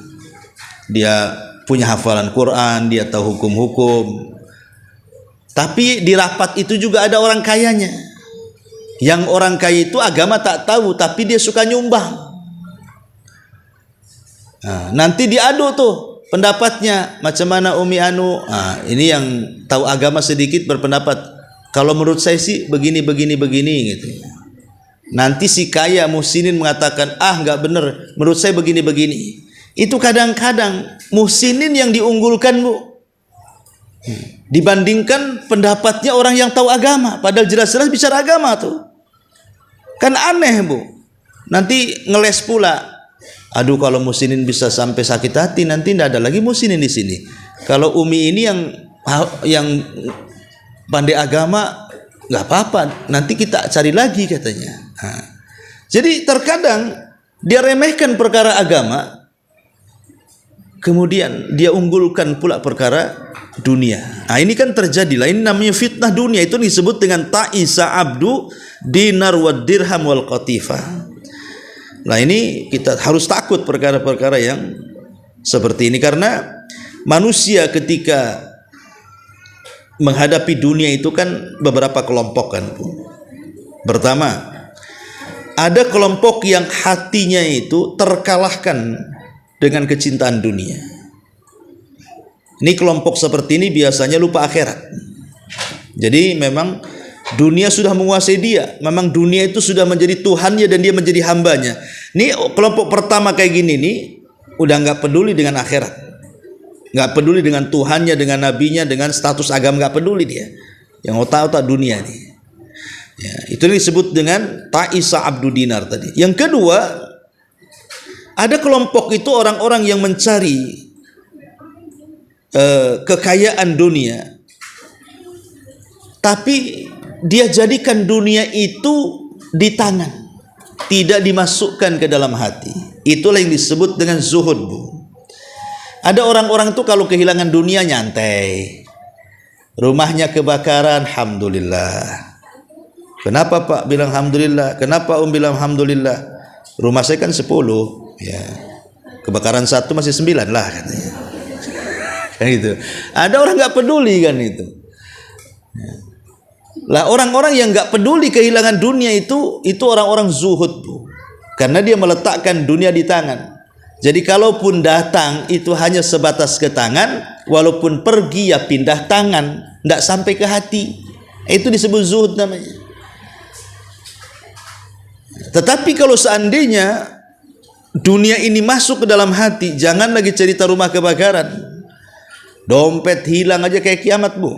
Dia punya hafalan Quran, dia tahu hukum-hukum. Tapi di rapat itu juga ada orang kayanya. Yang orang kaya itu agama tak tahu, tapi dia suka nyumbang. Nah, nanti diadu tuh pendapatnya, macam mana Umi Anu. Nah, ini yang tahu agama sedikit berpendapat, kalau menurut saya sih begini gitu. Nanti si kaya muhsinin mengatakan, nggak bener, menurut saya begini. Itu kadang-kadang muhsinin yang diunggulkan, Bu, dibandingkan pendapatnya orang yang tahu agama. Padahal jelas-jelas bicara agama tuh. Kan aneh, Bu. Nanti ngeles pula. Aduh, kalau muhsinin bisa sampai sakit hati, nanti tidak ada lagi muhsinin di sini. Kalau Umi ini yang pandai agama, nggak apa-apa, nanti kita cari lagi katanya. Nah, jadi terkadang dia remehkan perkara agama, kemudian dia unggulkan pula perkara dunia. Nah, ini kan terjadi lah. Ini namanya fitnah dunia. Itu disebut dengan ta'isa abdu dinar wa dirham wal qatifah. Nah, ini kita harus takut perkara-perkara yang seperti ini, karena manusia ketika menghadapi dunia itu kan beberapa kelompok kan. Pertama, ada kelompok yang hatinya itu terkalahkan dengan kecintaan dunia. Ini kelompok seperti ini biasanya lupa akhirat. Jadi memang dunia sudah menguasai dia. Memang dunia itu sudah menjadi Tuhannya dan dia menjadi hambanya. Ini kelompok pertama kayak gini nih, udah nggak peduli dengan akhirat, nggak peduli dengan Tuhannya, dengan nabinya, dengan status agama, nggak peduli dia. Yang otak-otak dunia nih. Ya, itu disebut dengan ta'isa abdu dinar tadi. Yang kedua, ada kelompok itu orang-orang yang mencari kekayaan dunia, tapi dia jadikan dunia itu di tangan, tidak dimasukkan ke dalam hati. Itulah yang disebut dengan zuhud, Bu. Ada orang-orang itu kalau kehilangan dunia nyantai. Rumahnya kebakaran, alhamdulillah. Kenapa Pak bilang alhamdulillah? Kenapa bilang alhamdulillah? Rumah saya kan 10, ya. Kebakaran 1 masih 9 lah katanya. Kan gitu. Ada orang nggak peduli kan itu. Ya. Lah orang-orang yang nggak peduli kehilangan dunia itu orang-orang zuhud, Bu. Karena dia meletakkan dunia di tangan. Jadi kalaupun datang itu hanya sebatas ke tangan, walaupun pergi ya pindah tangan, tidak sampai ke hati. Itu disebut zuhud namanya. Tetapi kalau seandainya dunia ini masuk ke dalam hati, jangan lagi cerita rumah kebakaran. Dompet hilang aja kayak kiamat, Bu.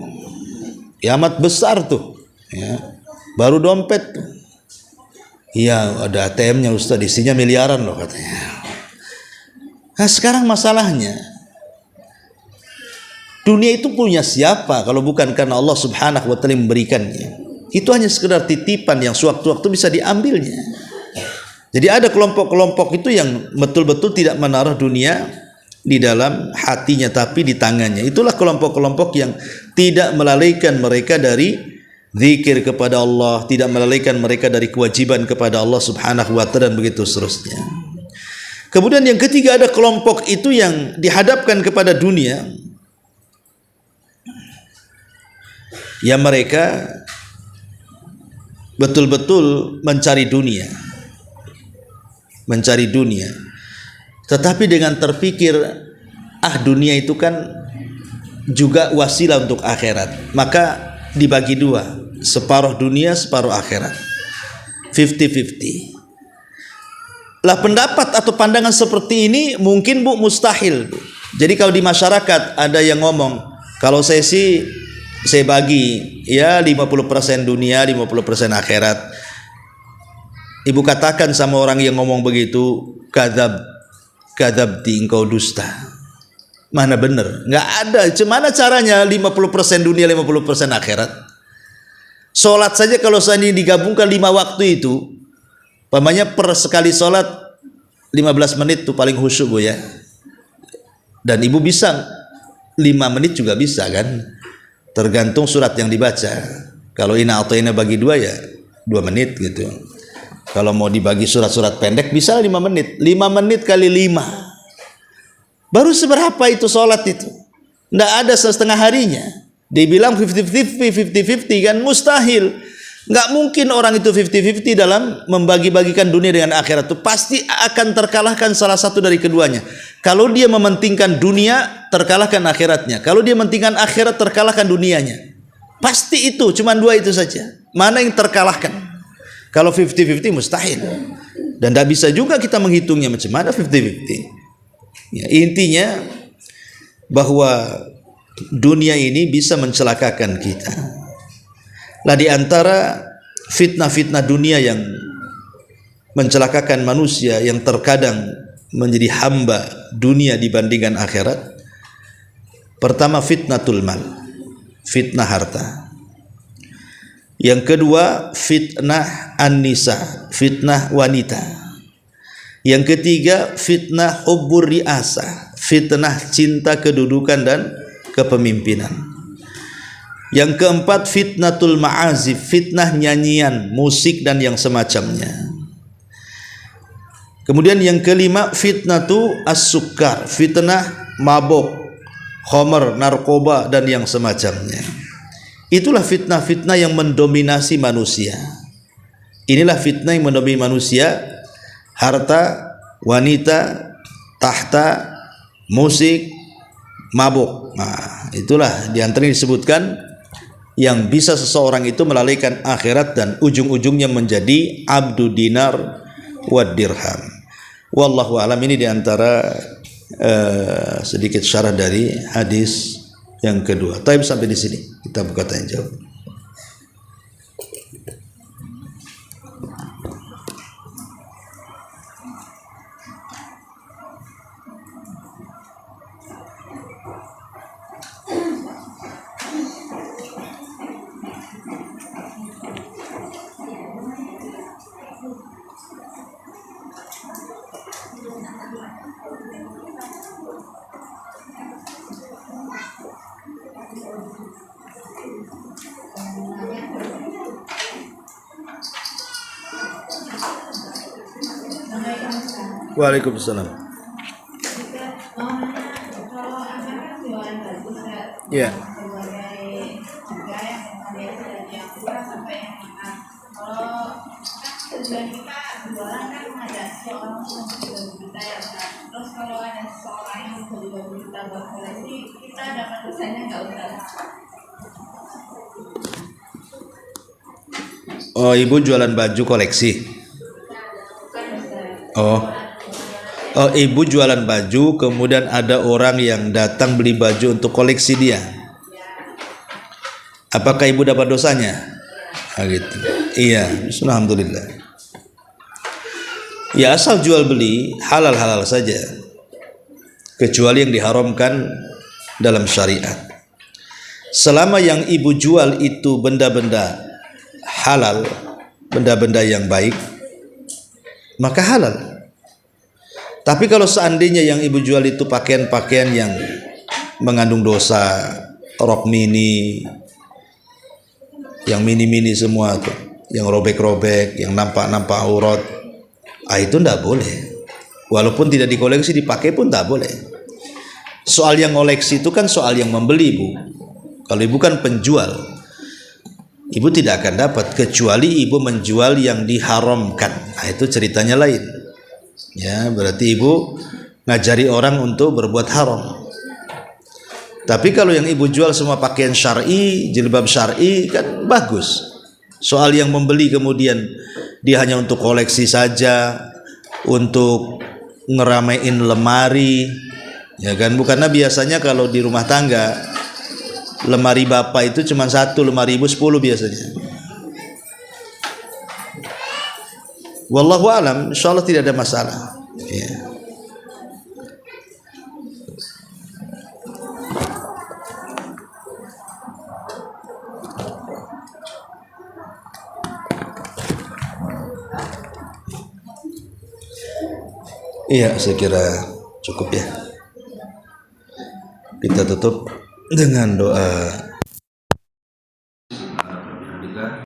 Kiamat besar tuh, ya. Baru dompet tuh. Iya, ada ATM-nya Ustaz, isinya miliaran loh katanya. Nah, sekarang masalahnya dunia itu punya siapa kalau bukan karena Allah Subhanahu wa taala memberikannya. Itu hanya sekedar titipan yang sewaktu-waktu bisa diambilnya. Jadi ada kelompok-kelompok itu yang betul-betul tidak menaruh dunia di dalam hatinya tapi di tangannya. Itulah kelompok-kelompok yang tidak melalaikan mereka dari zikir kepada Allah, tidak melalaikan mereka dari kewajiban kepada Allah Subhanahu wa taala, dan begitu seterusnya. Kemudian yang ketiga, ada kelompok itu yang dihadapkan kepada dunia, ya mereka betul-betul mencari dunia, tetapi dengan terpikir dunia itu kan juga wasilah untuk akhirat, maka dibagi dua, separuh dunia separuh akhirat, 50-50. Lah pendapat atau pandangan seperti ini mungkin Bu mustahil Bu. Jadi kalau di masyarakat ada yang ngomong, kalau saya sih saya bagi ya 50% dunia 50% akhirat. Ibu katakan sama orang yang ngomong begitu, kadzabti, engkau dusta. Mana benar? Nggak ada. Gimana caranya 50% dunia 50% akhirat? Sholat saja kalau saya digabungkan 5 waktu itu, pamannya per sekali sholat 15 menit tuh paling khusyuk Bu ya. Dan ibu bisa 5 menit juga bisa kan, tergantung surat yang dibaca. Kalau ina atau ina bagi 2 ya 2 menit gitu. Kalau mau dibagi surat-surat pendek bisa 5 menit. 5 menit kali 5 baru seberapa itu sholat itu? Nggak ada setengah harinya. Dibilang 50-50 kan mustahil. Nggak mungkin orang itu 50-50 dalam membagi-bagikan dunia dengan akhirat itu. Pasti akan terkalahkan salah satu dari keduanya. Kalau dia mementingkan dunia, terkalahkan akhiratnya. Kalau dia mementingkan akhirat, terkalahkan dunianya. Pasti itu, cuma 2 itu saja. Mana yang terkalahkan? Kalau 50-50 mustahil. Dan tidak bisa juga kita menghitungnya macam mana 50-50. Ya, intinya bahwa dunia ini bisa mencelakakan kita. Lah di antara fitnah-fitnah dunia yang mencelakakan manusia, yang terkadang menjadi hamba dunia dibandingkan akhirat, pertama fitnatul mal, fitnah harta. Yang kedua fitnah an-nisa, fitnah wanita. Yang ketiga fitnah hubbur riasah, fitnah cinta kedudukan dan kepemimpinan. Yang keempat fitnatul ma'azif, fitnah nyanyian, musik dan yang semacamnya. Kemudian yang kelima fitnatu as-sukkar, fitnah mabuk, khamar, narkoba dan yang semacamnya. Itulah fitnah-fitnah yang mendominasi manusia. Inilah fitnah yang mendominasi manusia: harta, wanita, tahta, musik, mabuk. Nah, itulah diantara yang disebutkan yang bisa seseorang itu melalaikan akhirat dan ujung-ujungnya menjadi abdu dinar wa dirham. Wallahu alam. Ini diantara sedikit syarah dari hadis yang kedua. Tapi sampai di sini kita buka tanya jawab. Waalaikumsalam. Ya. Tujuan kita jualan kan ada seorang yang berjuta ya Ustaz. Terus kalau ada seorang yang beli juta buat koleksi, kita dapat kesannya nggak Ustaz? Oh, ibu jualan baju koleksi. Oh, ibu jualan baju, kemudian ada orang yang datang beli baju untuk koleksi dia. Apakah ibu dapat dosanya? Gitu. Iya, alhamdulillah. Ya, asal jual beli halal-halal saja, kecuali yang diharamkan dalam syariat. Selama yang ibu jual itu benda-benda halal, benda-benda yang baik, maka halal. Tapi kalau seandainya yang ibu jual itu pakaian-pakaian yang mengandung dosa, rok mini, yang mini-mini semua tuh, yang robek-robek, yang nampak-nampak aurat, itu tidak boleh. Walaupun tidak dikoleksi, dipakai pun tidak boleh. Soal yang koleksi itu kan soal yang membeli, Bu. Kalau ibu kan penjual, ibu tidak akan dapat kecuali ibu menjual yang diharamkan. Nah, itu ceritanya lain. Ya, berarti ibu ngajari orang untuk berbuat haram. Tapi kalau yang ibu jual semua pakaian syar'i, jilbab syar'i, kan bagus. Soal yang membeli kemudian dia hanya untuk koleksi saja, untuk ngeramein lemari, ya kan? Bukannya biasanya kalau di rumah tangga lemari bapak itu cuma satu, lemari ibu 10 biasanya. Wallahu alam, insyaallah tidak ada masalah. Ya. Iya, saya kira cukup ya. Kita tutup dengan doa